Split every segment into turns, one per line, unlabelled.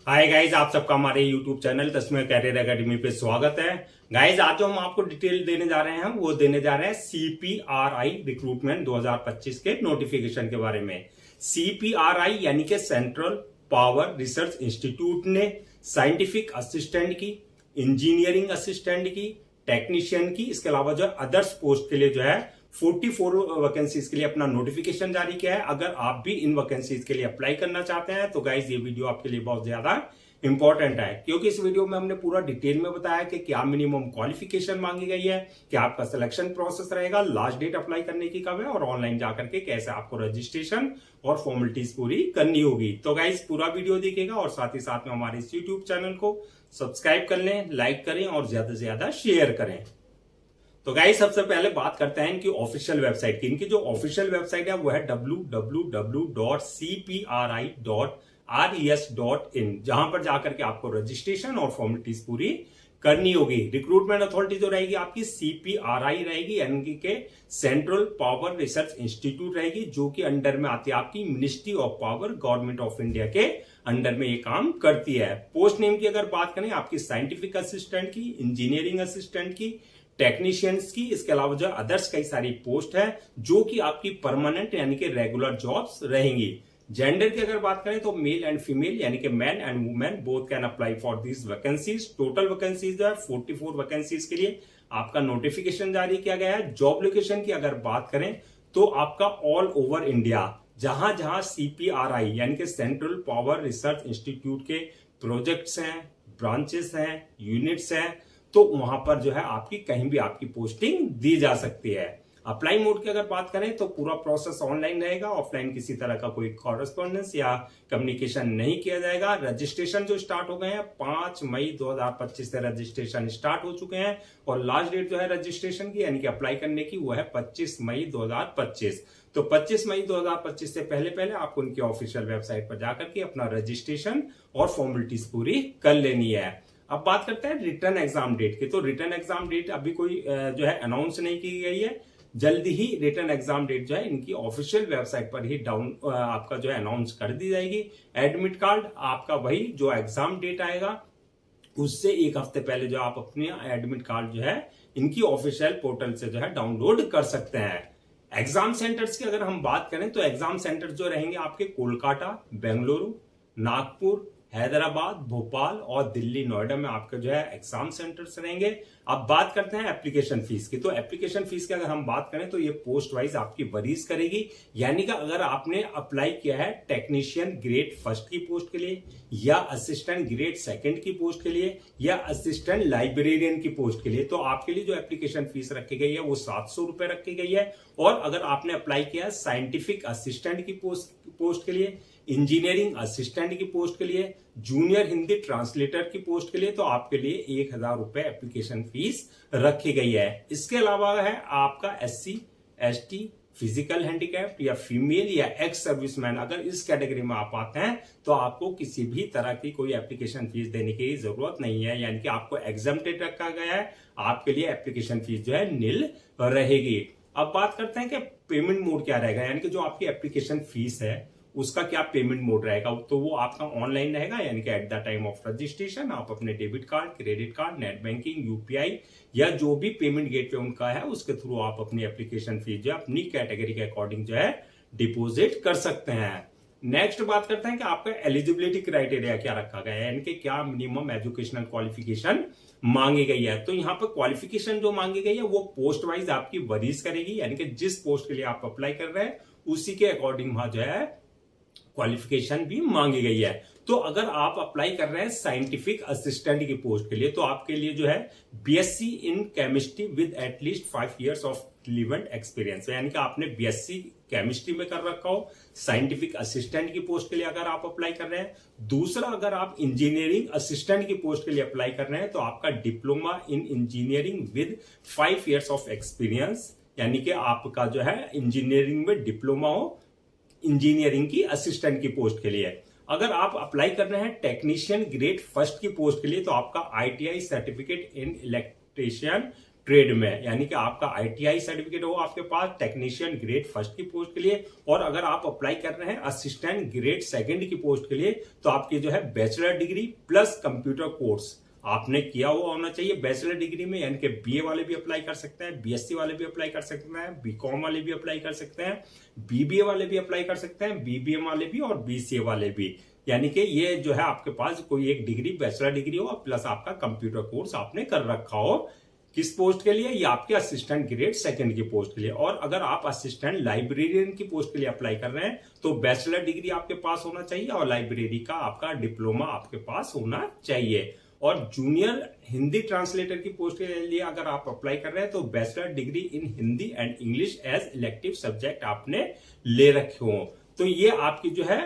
Hi guys, आप सबका हमारे यूट्यूब चैनल तस्मेर कैरियर एकेडमी पे स्वागत है। गाइज, आज जो हम आपको डिटेल देने जा रहे हैं वो देने जा रहे हैं CPRI रिक्रूटमेंट 2025 के नोटिफिकेशन के बारे में। CPRI यानी कि सेंट्रल पावर रिसर्च इंस्टीट्यूट ने साइंटिफिक असिस्टेंट की, इंजीनियरिंग असिस्टेंट की, टेक्नीशियन की, इसके अलावा जो अदर्स पोस्ट के लिए जो है 44 वैकेंसीज के लिए अपना नोटिफिकेशन जारी किया है। अगर आप भी इन वैकेंसीज के लिए अप्लाई करना चाहते हैं तो गाइज ये वीडियो आपके लिए बहुत ज्यादा इंपॉर्टेंट है, क्योंकि इस वीडियो में हमने पूरा डिटेल में बताया कि क्या मिनिमम क्वालिफिकेशन मांगी गई है, क्या आपका सिलेक्शन प्रोसेस रहेगा, लास्ट डेट अप्लाई करने की कब है और ऑनलाइन जाकर के कैसे आपको रजिस्ट्रेशन और फॉर्मेलिटीज पूरी करनी होगी। तो गाइज पूरा वीडियो देखिएगा और साथ ही साथ में हमारे इस यूट्यूब चैनल को सब्सक्राइब कर लें, लाइक करें और ज्यादा से ज्यादा शेयर करें। तो गाइस सबसे पहले बात करते हैं इनकी ऑफिशियल वेबसाइट की। इनकी जो ऑफिशियल वेबसाइट है वो है www.cpri.res.in, जहां पर जाकर के आपको रजिस्ट्रेशन और फॉर्मेलिटीज पूरी करनी होगी। रिक्रूटमेंट अथॉरिटी जो रहेगी आपकी CPRI रहेगी, यानी कि सेंट्रल पावर रिसर्च इंस्टीट्यूट रहेगी, जो कि अंडर में आती है आपकी ministry of power, government of India के अंडर में ये काम करती है। पोस्ट नेम की अगर बात करें आपकी साइंटिफिक असिस्टेंट की, इंजीनियरिंग असिस्टेंट की, टेक्नीशियंस की, इसके अलावा जो अदर्स कई सारी पोस्ट है जो कि आपकी परमानेंट यानी कि रेगुलर जॉब्स रहेंगी। जेंडर की अगर बात करें तो मेल एंड फीमेल यानी कि man and women both can apply for this vacancies. Total vacancies जो है 44 वैकेंसीज के लिए आपका नोटिफिकेशन जारी किया गया है। जॉब लोकेशन की अगर बात करें तो आपका ऑल ओवर इंडिया, जहां जहां CPRI यानी कि सेंट्रल पावर रिसर्च इंस्टीट्यूट के प्रोजेक्ट्स हैं, ब्रांचेस हैं, यूनिट्स हैं, तो वहां पर जो है आपकी कहीं भी आपकी पोस्टिंग दी जा सकती है। अप्लाई मोड की अगर बात करें तो पूरा प्रोसेस ऑनलाइन रहेगा, ऑफलाइन किसी तरह का कोई कॉरेस्पॉन्डेंस या कम्युनिकेशन नहीं किया जाएगा। रजिस्ट्रेशन जो स्टार्ट हो गए हैं 5 मई 2025 से रजिस्ट्रेशन स्टार्ट हो चुके हैं और लास्ट डेट जो है रजिस्ट्रेशन की यानी कि अप्लाई करने की वो है 25 मई 2025। तो 25 मई 2025 से पहले पहले आपको उनकी ऑफिशियल वेबसाइट पर जाकर के अपना रजिस्ट्रेशन और फॉर्मेलिटीज पूरी कर लेनी है। अब बात करते हैं रिटर्न एग्जाम डेट की। तो रिटर्न एग्जाम डेट अभी कोई जो है अनाउंस नहीं की गई है, जल्दी ही रिटर्न एग्जाम डेट जो है इनकी ऑफिशियल वेबसाइट पर ही आपका जो है अनाउंस कर दी जाएगी। एडमिट कार्ड आपका वही जो एग्जाम डेट आएगा उससे एक हफ्ते पहले जो आप अपने एडमिट कार्ड जो है इनकी ऑफिशियल पोर्टल से जो है डाउनलोड कर सकते हैं। एग्जाम सेंटर्स की अगर हम बात करें तो एग्जाम सेंटर जो रहेंगे आपके कोलकाता, बेंगलुरु, नागपुर, हैदराबाद, भोपाल और दिल्ली, नोएडा में आपके जो है एग्जाम सेंटर्स रहेंगे। अब बात करते हैं एप्लीकेशन फीस की। तो एप्लीकेशन फीस की अगर हम बात करें तो ये पोस्ट वाइज आपकी वरीज करेगी, यानी कि अगर आपने अप्लाई किया है टेक्नीशियन ग्रेड फर्स्ट की पोस्ट के लिए या असिस्टेंट ग्रेड सेकंड की पोस्ट के लिए या असिस्टेंट लाइब्रेरियन की पोस्ट के लिए, तो आपके लिए जो एप्लीकेशन फीस रखी गई है वो 700 रुपए रखी गई है। और अगर आपने अप्लाई किया है साइंटिफिक असिस्टेंट की पोस्ट के लिए, इंजीनियरिंग असिस्टेंट की पोस्ट के लिए, जूनियर हिंदी ट्रांसलेटर की पोस्ट के लिए, तो आपके लिए 1000 रुपए एप्लीकेशन फीस रखी गई है। इसके अलावा है आपका SC, ST, फिजिकल हैंडीकैप या फीमेल या एक्स सर्विसमैन, अगर इस कैटेगरी में आप आते हैं तो आपको किसी भी तरह की कोई एप्लीकेशन फीस देने की जरूरत नहीं है, यानी कि आपको एग्जम्प्टेड रखा गया है। आपके लिए एप्लीकेशन फीस जो है निल रहेगी। अब बात करते हैं कि पेमेंट मोड क्या रहेगा, यानी कि जो आपकी एप्लीकेशन फीस है उसका क्या पेमेंट मोड रहेगा। तो वो आपका ऑनलाइन रहेगा, यानी कि at the time of registration आप अपने debit card, credit card, net banking, UPI या जो भी पेमेंट गेटवे उनका है उसके थ्रू आप अपनी एप्लीकेशन फीस जो अपनी कैटेगरी के अकॉर्डिंग जो है डिपोजिट कर सकते हैं। नेक्स्ट बात करते हैं कि आपका एलिजिबिलिटी क्राइटेरिया क्या रखा गया है, यानी कि क्या मिनिमम एजुकेशनल क्वालिफिकेशन मांगी गई है। तो यहाँ पर क्वालिफिकेशन जो मांगी गई है वो पोस्ट वाइज आपकी वरीज करेगी, यानी कि जिस पोस्ट के लिए आप अप्लाई कर रहे हैं उसी के अकॉर्डिंग वहां जो है क्वालिफिकेशन भी मांगी गई है। तो अगर आप अप्लाई कर रहे हैं साइंटिफिक असिस्टेंट की पोस्ट के लिए तो आपके लिए जो है BSc in chemistry with at least 5 years of relevant experience, यानी कि आपने BSc केमिस्ट्री में कर रखा हो साइंटिफिक असिस्टेंट की पोस्ट के लिए अगर आप अप्लाई कर रहे हैं। दूसरा, अगर आप इंजीनियरिंग असिस्टेंट की पोस्ट के लिए अप्लाई कर रहे हैं तो आपका diploma in engineering with 5 years of experience, यानी कि आपका जो है इंजीनियरिंग में डिप्लोमा हो इंजीनियरिंग की असिस्टेंट की पोस्ट के लिए। अगर आप अप्लाई कर रहे हैं टेक्नीशियन ग्रेड फर्स्ट की पोस्ट के लिए तो आपका ITI certificate in electrician trade में, यानी कि आपका ITI सर्टिफिकेट हो आपके पास टेक्नीशियन ग्रेड फर्स्ट की पोस्ट के लिए, और अगर आप अप्लाई कर रहे हैं असिस्टेंट ग्रेड सेकंड की पोस्ट के लिए तो आपकी जो है bachelor degree plus computer course आपने किया हुआ होना चाहिए बैचलर डिग्री में, यानी कि BA वाले भी अप्लाई कर सकते हैं, BSc वाले भी अप्लाई कर सकते हैं, BCom वाले भी अप्लाई कर सकते हैं, BBA वाले भी अप्लाई कर सकते हैं, BBM वाले भी और BCA वाले भी, यानी कि ये जो है आपके पास कोई एक डिग्री बैचलर डिग्री हो प्लस आपका कंप्यूटर कोर्स आपने कर रखा हो। किस पोस्ट के लिए? ये आपके असिस्टेंट ग्रेड सेकंड की पोस्ट के लिए। और अगर आप असिस्टेंट लाइब्रेरियन की पोस्ट के लिए अप्लाई कर रहे हैं तो बैचलर डिग्री आपके पास होना चाहिए और लाइब्रेरी का आपका डिप्लोमा आपके पास होना चाहिए। और जूनियर हिंदी ट्रांसलेटर की पोस्ट के लिए अगर आप अप्लाई कर रहे हैं तो bachelor degree in Hindi and English as elective subject आपने ले रखे हो। तो ये आपकी जो है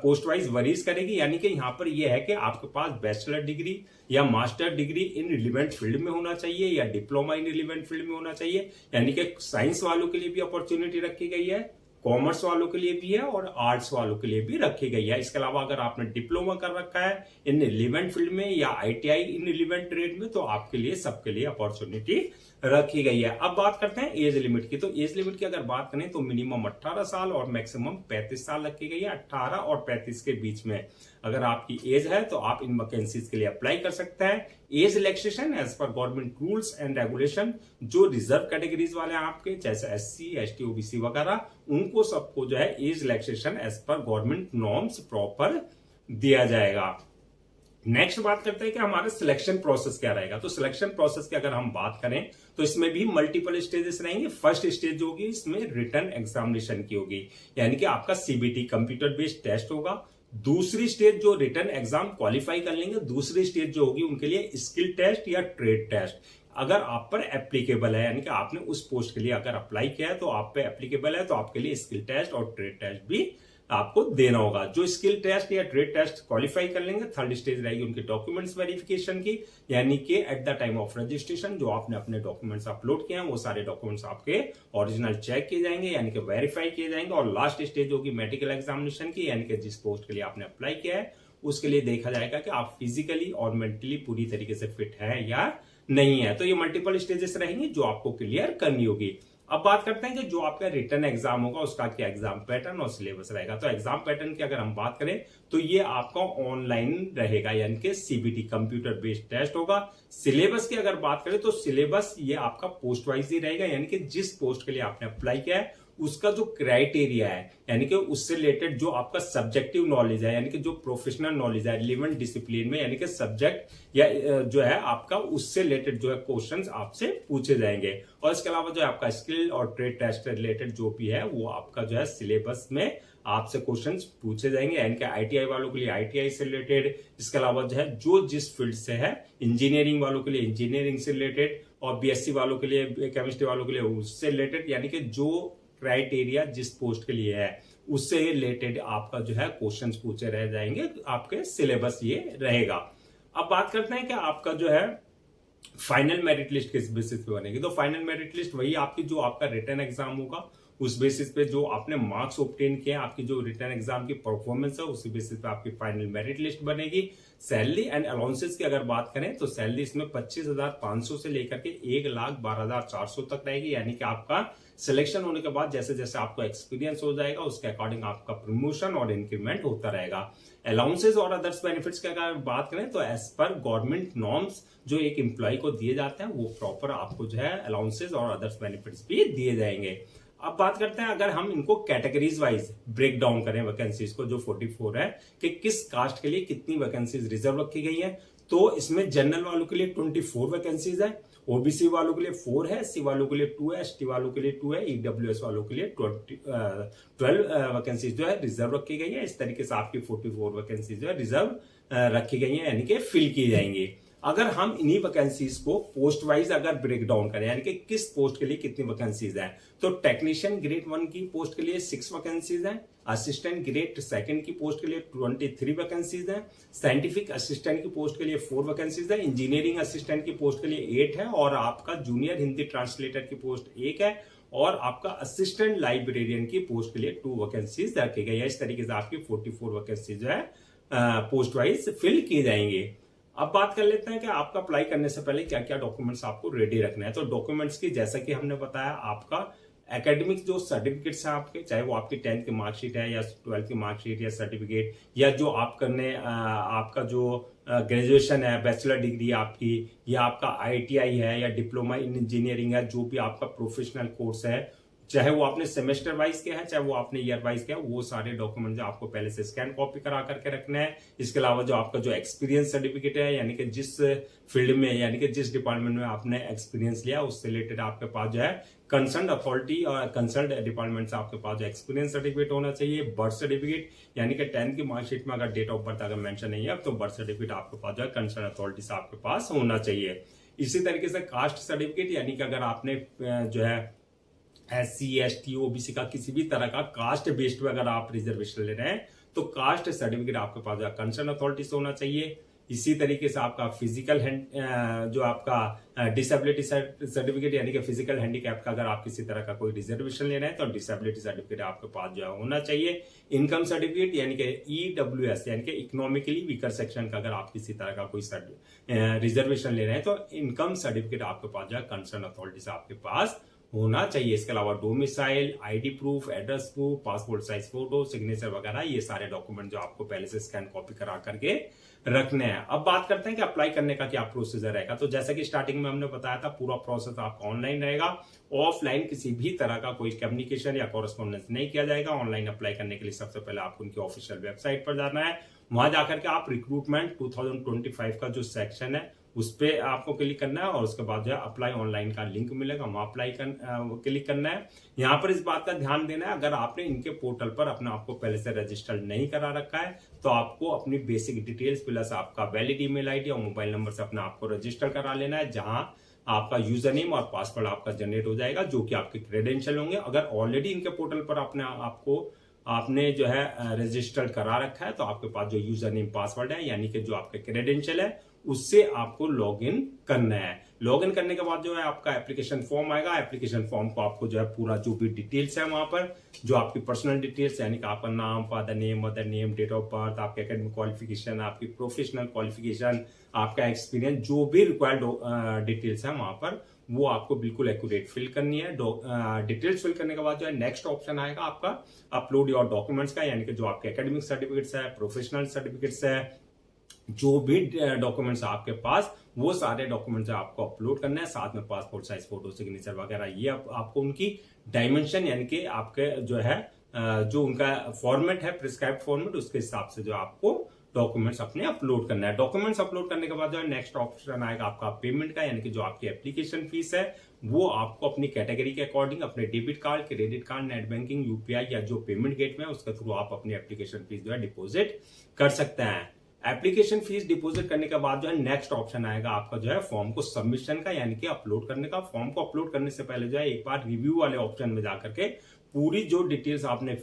पोस्ट वाइज वरीज करेगी, यानी कि यहाँ पर ये है कि आपके पास बैचलर डिग्री या master degree in relevant field में होना चाहिए या डिप्लोमा इन रिलेवेंट फील्ड में होना चाहिए, यानी कि साइंस वालों के लिए भी अपॉर्चुनिटी रखी गई है, कॉमर्स वालों के लिए भी है और आर्ट्स वालों के लिए भी रखी गई है। इसके अलावा अगर आपने डिप्लोमा कर रखा है इन रिलेवेंट फील्ड में या ITI इन रिलेवेंट ट्रेड में तो आपके लिए सबके लिए अपॉर्चुनिटी रखी गई है। अब बात करते हैं एज लिमिट की। तो एज लिमिट की अगर बात करें तो मिनिमम 18 साल और मैक्सिमम 35 साल रखी गई है। 18 और 35 के बीच में अगर आपकी एज है तो आप इन वैकेंसीज के लिए अप्लाई कर सकते हैं। Age relaxation as per government rules and regulation, जो रिजर्व कैटेगरीज वाले हैं आपके जैसे SC ST OBC वगैरह, उनको सबको जो है age relaxation as per government norms proper दिया जाएगा। नेक्स्ट बात करते हैं कि हमारा सिलेक्शन प्रोसेस क्या रहेगा। तो सिलेक्शन प्रोसेस की अगर हम बात करें तो इसमें भी मल्टीपल स्टेजेस रहेंगे। फर्स्ट स्टेज जो होगी इसमें रिटन एग्जामिनेशन की होगी, यानी कि आपका CBT कंप्यूटर बेस्ड टेस्ट होगा। दूसरी स्टेज जो रिटन एग्जाम क्वालिफाई कर लेंगे, दूसरी स्टेज जो होगी उनके लिए स्किल टेस्ट या ट्रेड टेस्ट अगर आप पर एप्लीकेबल है, यानी कि आपने उस पोस्ट के लिए अगर अप्लाई किया है तो आप पे एप्लीकेबल है तो आपके लिए स्किल टेस्ट और ट्रेड टेस्ट भी आपको देना होगा। जो स्किल टेस्ट या ट्रेड टेस्ट क्वालिफाई कर लेंगे, थर्ड स्टेज रहेगी उनके डॉक्यूमेंट्स वेरिफिकेशन की, यानी कि at the time of registration जो आपने अपने डॉक्यूमेंट्स अपलोड किए हैं वो सारे डॉक्यूमेंट्स आपके ओरिजिनल चेक किए जाएंगे, यानी कि वेरीफाई किए जाएंगे। और लास्ट स्टेज होगी मेडिकल एग्जामिनेशन की, यानी कि जिस पोस्ट के लिए आपने अप्लाई किया है उसके लिए देखा जाएगा कि आप फिजिकली और मेंटली पूरी तरीके से फिट है या नहीं है। तो ये मल्टीपल स्टेजेस रहेंगी जो आपको क्लियर करनी होगी। अब बात करते हैं कि जो आपका रिटर्न एग्जाम होगा उसका क्या एग्जाम पैटर्न और सिलेबस रहेगा। तो एग्जाम पैटर्न की अगर हम बात करें तो ये आपका ऑनलाइन रहेगा, यानी कि CBT कंप्यूटर बेस्ड टेस्ट होगा। सिलेबस की अगर बात करें तो सिलेबस ये आपका पोस्ट वाइज ही रहेगा, यानी कि जिस पोस्ट के लिए आपने अप्लाई किया है उसका जो क्राइटेरिया है, यानी कि उससे रिलेटेड जो आपका सब्जेक्टिव नॉलेज है, यानी कि जो प्रोफेशनल नॉलेज है रिलेवेंट डिसिप्लिन में, यानी कि सब्जेक्ट या जो है आपका उससे रिलेटेड जो है क्वेश्चंस आपसे पूछे जाएंगे। और इसके अलावा जो है आपका स्किल और ट्रेड टेस्ट से रिलेटेड जो भी है वो आपका जो है सिलेबस में आपसे क्वेश्चंस पूछे जाएंगे, यानी कि ITI वालों के लिए ITI से रिलेटेड, इसके अलावा जो है जो जिस फील्ड से है, इंजीनियरिंग वालों के लिए इंजीनियरिंग से रिलेटेड और BSc वालों के लिए, केमिस्ट्री वालों के लिए उससे रिलेटेड, यानी कि जो क्राइटेरिया जिस पोस्ट के लिए है उससे रिलेटेड आपका जो है क्वेश्चंस पूछे रह जाएंगे, आपके सिलेबस ये रहेगा। अब बात करते हैं कि आपका जो है फाइनल मेरिट लिस्ट किस बेसिस पे बनेगी। तो फाइनल मेरिट लिस्ट वही आपकी जो आपका रिटन एग्जाम होगा उस बेसिस पे जो आपने मार्क्स ऑब्टेन किए, आपकी जो रिटन एग्जाम की परफॉर्मेंस है उसी बेसिस पे आपकी फाइनल मेरिट लिस्ट बनेगी। सैलरी एंड अलाउंसेस की अगर बात करें तो सैलरी इसमें 25,500 से लेकर के 1,12,400 तक रहेगी, यानी कि आपका सिलेक्शन होने के बाद जैसे जैसे आपको एक्सपीरियंस हो जाएगा उसके अकॉर्डिंग आपका प्रमोशन और इंक्रीमेंट होता रहेगा। अलाउंसेस और अदर्स बेनिफिट्स की अगर बात करें तो एज पर गवर्नमेंट नॉर्म्स जो एक एम्प्लॉय को दिए जाते हैं वो प्रॉपर आपको जो है अलाउंसेस और अदर्स बेनिफिट्स भी दिए जाएंगे। अब बात करते हैं अगर हम इनको कैटेगरीज वाइज ब्रेक डाउन करें वैकेंसीज को, जो 44 है कि किस कास्ट के लिए कितनी वैकेंसीज रिजर्व रखी गई है। तो इसमें जनरल वालों के लिए 24 वैकेंसीज है, OBC वालों के लिए 4 है, SC वालों के लिए 2 है, ST वालों के लिए 2 है, EWS वालों के लिए 12 वैकेंसीज जो है रिजर्व रखी गई है। इस तरीके से आपकी 44 वैकेंसीज जो है रिजर्व रखी गई है, यानी कि फिल की जाएंगी। अगर हम इन्हीं वैकेंसीज को पोस्ट वाइज अगर ब्रेक डाउन करें, यानी कि किस पोस्ट के लिए कितनी वैकेंसीज हैं, तो टेक्नीशियन ग्रेड 1 की पोस्ट के लिए 6 वैकेंसीज हैं, असिस्टेंट ग्रेड 2 की पोस्ट के लिए 23 वैकेंसीज हैं, साइंटिफिक असिस्टेंट की पोस्ट के लिए 4 वैकेंसीज है, इंजीनियरिंग असिस्टेंट की पोस्ट के लिए 8 है और आपका जूनियर हिंदी ट्रांसलेटर की पोस्ट 1 है और आपका असिस्टेंट लाइब्रेरियन की पोस्ट के लिए 2 वैकेंसीज रखी गई है। इस तरीके से आपकी 44 वैकेंसी जो है पोस्ट वाइज फिल की जाएंगे। अब बात कर लेते हैं कि आपका अप्लाई करने से पहले क्या क्या डॉक्यूमेंट्स आपको रेडी रखना है। तो डॉक्यूमेंट्स की जैसा कि हमने बताया, आपका एकेडमिक जो सर्टिफिकेट्स हैं आपके, चाहे वो आपकी 10th की मार्कशीट है या 12th की मार्कशीट या सर्टिफिकेट, या जो आप करने आपका जो ग्रेजुएशन है, बैचलर डिग्री आपकी, या आपका ITI है या डिप्लोमा इन इंजीनियरिंग है, जो भी आपका प्रोफेशनल कोर्स है, चाहे वो आपने सेमेस्टर वाइज किया है चाहे वो आपने ईयर वाइज किया, वो सारे डॉक्यूमेंट जो आपको पहले से स्कैन कॉपी करा करके रखना है। इसके अलावा जो आपका जो एक्सपीरियंस सर्टिफिकेट है, यानी कि जिस फील्ड में यानी कि जिस डिपार्टमेंट में आपने एक्सपीरियंस लिया उससे रिलेटेड आपके पास जो है कंसर्न अथॉरिटी और कंसर्न डिपार्टमेंट से आपके पास जो एक्सपीरियंस सर्टिफिकेट होना चाहिए। बर्थ सर्टिफिकेट, यानी कि 10th की मार्कशीट में अगर डेट ऑफ बर्थ अगर मेंशन नहीं है तो बर्थ सर्टिफिकेट आपके पास जो है कंसर्न अथॉरिटी से आपके पास होना चाहिए। इसी तरीके से कास्ट सर्टिफिकेट, यानी कि अगर आपने जो है SC ST OBC का किसी भी तरह का कास्ट बेस्ड में अगर आप रिजर्वेशन ले रहे हैं तो कास्ट सर्टिफिकेट आपके पास कंसर्न अथॉरिटी से होना चाहिए। इसी तरीके से आपका फिजिकल जो आपका डिसेबिलिटी सर्टिफिकेट, यानी कि फिजिकल हैंडीकैप का अगर आप किसी तरह का कोई रिजर्वेशन ले रहे हैं तो डिसेबिलिटी सर्टिफिकेट आपके पास जो होना चाहिए। इनकम सर्टिफिकेट, यानी कि EWS यानी कि इकोनॉमिकली वीकर सेक्शन का अगर आप किसी तरह का कोई रिजर्वेशन ले रहे हैं तो इनकम सर्टिफिकेट आपके पास जो कंसर्न अथॉरिटी से आपके पास होना चाहिए। इसके अलावा domicile, ID proof, address proof, passport size photo, signature वगैरह, ये सारे डॉक्यूमेंट जो आपको पहले से स्कैन कॉपी करा करके रखने हैं। अब बात करते हैं कि अप्लाई करने का क्या प्रोसीजर रहेगा। तो जैसा कि स्टार्टिंग में हमने बताया था, पूरा प्रोसेस आपका ऑनलाइन रहेगा। ऑफलाइन किसी भी तरह का कोई कम्युनिकेशन या कॉरेस्पॉन्डेंस नहीं किया जाएगा। ऑनलाइन अप्लाई करने के लिए सबसे पहले आपको उनकी ऑफिशियल वेबसाइट पर जाना है। वहां जाकर के आप रिक्रूटमेंट 2025 का जो सेक्शन है उस पे आपको क्लिक करना है और उसके बाद जो है अप्लाई ऑनलाइन का लिंक मिलेगा, वहां अप्लाई क्लिक करना है। यहाँ पर इस बात का ध्यान देना है, अगर आपने इनके पोर्टल पर अपने आपको पहले से रजिस्टर्ड नहीं करा रखा है तो आपको अपनी बेसिक डिटेल्स प्लस आपका वैलिड ईमेल आईडी और मोबाइल नंबर से अपने आपको रजिस्टर करा लेना है, जहां आपका यूजर नेम और पासवर्ड आपका जनरेट हो जाएगा, जो कि आपके क्रेडेंशियल होंगे। अगर ऑलरेडी इनके पोर्टल पर आपने जो है रजिस्टर्ड करा रखा है तो आपके पास जो यूजर नेम पासवर्ड है, यानी कि जो आपके क्रेडेंशियल है, उससे आपको लॉगिन करना है। लॉगिन करने के बाद जो है आपका एप्लीकेशन फॉर्म आएगा। एप्लीकेशन फॉर्म को आपको जो है पूरा जो भी डिटेल्स है वहां पर, जो आपकी पर्सनल डिटेल्स यानी कि आपका नाम, father name, mother name, date of birth, आपके एकेडमिक क्वालिफिकेशन, आपकी प्रोफेशनल क्वालिफिकेशन, आपका एक्सपीरियंस, जो भी रिक्वायर्ड डिटेल्स है वहां पर, वो आपको बिल्कुल एक्यूरेट फिल करनी है। डिटेल्स फिल करने के बाद जो है नेक्स्ट ऑप्शन आएगा आपका अपलोड योर डॉक्यूमेंट्स का, यानी कि जो आपके एकेडमिक सर्टिफिकेट्स है, प्रोफेशनल सर्टिफिकेट्स है, जो भी डॉक्यूमेंट्स आपके पास, वो सारे डॉक्यूमेंट्स आपको अपलोड करना है। साथ में पासपोर्ट साइज फोटो, सिग्नेचर वगैरह, ये आपको उनकी डायमेंशन यानी कि आपके जो है जो उनका फॉर्मेट है, प्रिस्क्राइब फॉर्मेट, उसके हिसाब से जो आपको डॉक्यूमेंट्स अपने अपलोड करना है। डॉक्यूमेंट्स अपलोड करने के बाद जो है नेक्स्ट ऑप्शन आएगा आपका पेमेंट का, यानी कि जो आपकी एप्लीकेशन फीस है वो आपको अपनी कैटेगरी के अकॉर्डिंग अपने debit card, credit card, net banking, UPI या जो पेमेंट गेट में उसके थ्रू आप अपनी एप्लीकेशन फीस जो है डिपोजिट कर सकते हैं। एप्लीकेशन फीस डिपॉजिट करने के बाद जो है नेक्स्ट ऑप्शन आएगा आपका जो है फॉर्म को सबमिशन का, यानी कि अपलोड करने का। फॉर्म को अपलोड करने से पहले जो है एक बार रिव्यू वाले ऑप्शन में जाकर के पूरी जो डिटेल्स आपने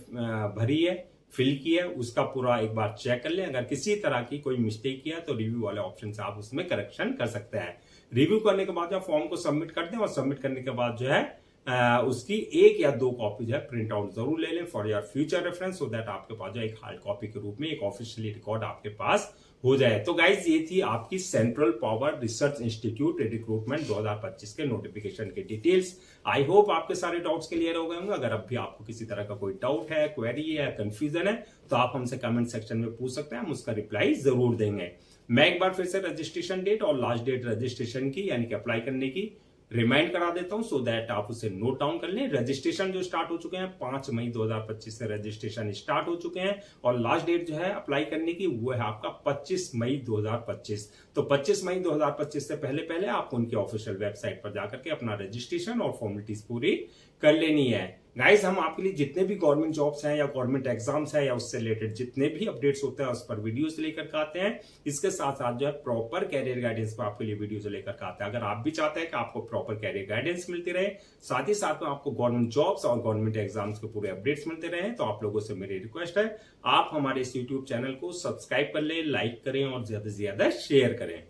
भरी है, फिल की है, उसका पूरा एक बार चेक कर लें। अगर किसी तरह की कोई मिस्टेक किया तो रिव्यू वाले ऑप्शन से आप उसमें करेक्शन कर सकते हैं। रिव्यू करने के बाद जो फॉर्म को सबमिट कर दें और सबमिट करने के बाद जो है उसकी 1 या 2 कॉपी जो है प्रिंट आउट जरूर ले लें for your future reference, so that आपके पास जो एक हार्ड कॉपी के रूप में एक ऑफिशियली रिकॉर्ड आपके पास हो जाए। तो गाइज ये थी आपकी central power research institute recruitment 2025 के नोटिफिकेशन के डिटेल्स। आई होप आपके सारे डाउट्स क्लियर हो गए होंगे। अगर अब भी आपको किसी तरह का कोई डाउट है, क्वेरी है, कंफ्यूजन है तो आप हमसे कमेंट सेक्शन में पूछ सकते हैं, हम उसका रिप्लाई जरूर देंगे। मैं एक बार फिर से रजिस्ट्रेशन डेट और लास्ट डेट रजिस्ट्रेशन की यानी कि अप्लाई करने की रिमाइंड करा देता हूं, सो दैट आप उसे नोट डाउन कर लें। रजिस्ट्रेशन जो स्टार्ट हो चुके हैं 5 मई 2025 से रजिस्ट्रेशन स्टार्ट हो चुके हैं और लास्ट डेट जो है अप्लाई करने की वो है आपका 25 मई 2025। तो 25 मई 2025 से पहले आप उनकी ऑफिशियल वेबसाइट पर जाकर के अपना रजिस्ट्रेशन और फॉर्मेलिटीज पूरी कर लेनी है। गाइस हम आपके लिए जितने भी गवर्नमेंट जॉब्स हैं या गवर्नमेंट एग्जाम्स हैं या उससे रिलेटेड जितने भी अपडेट्स होते हैं उस पर वीडियोस लेकर के आते हैं। इसके साथ साथ जो है प्रॉपर कैरियर गाइडेंस पर आपके लिए वीडियोस लेकर के आते हैं। अगर आप भी चाहते हैं कि आपको प्रॉपर कैरियर गाइडेंस मिलती रहे, साथ ही साथ में आपको गवर्नमेंट जॉब्स और गवर्नमेंट एग्जाम्स के पूरे अपडेट्स मिलते रहे, तो आप लोगों से मेरी रिक्वेस्ट है आप हमारे इस यूट्यूब चैनल को सब्सक्राइब कर लें, लाइक करें और ज्यादा से ज्यादा शेयर करें।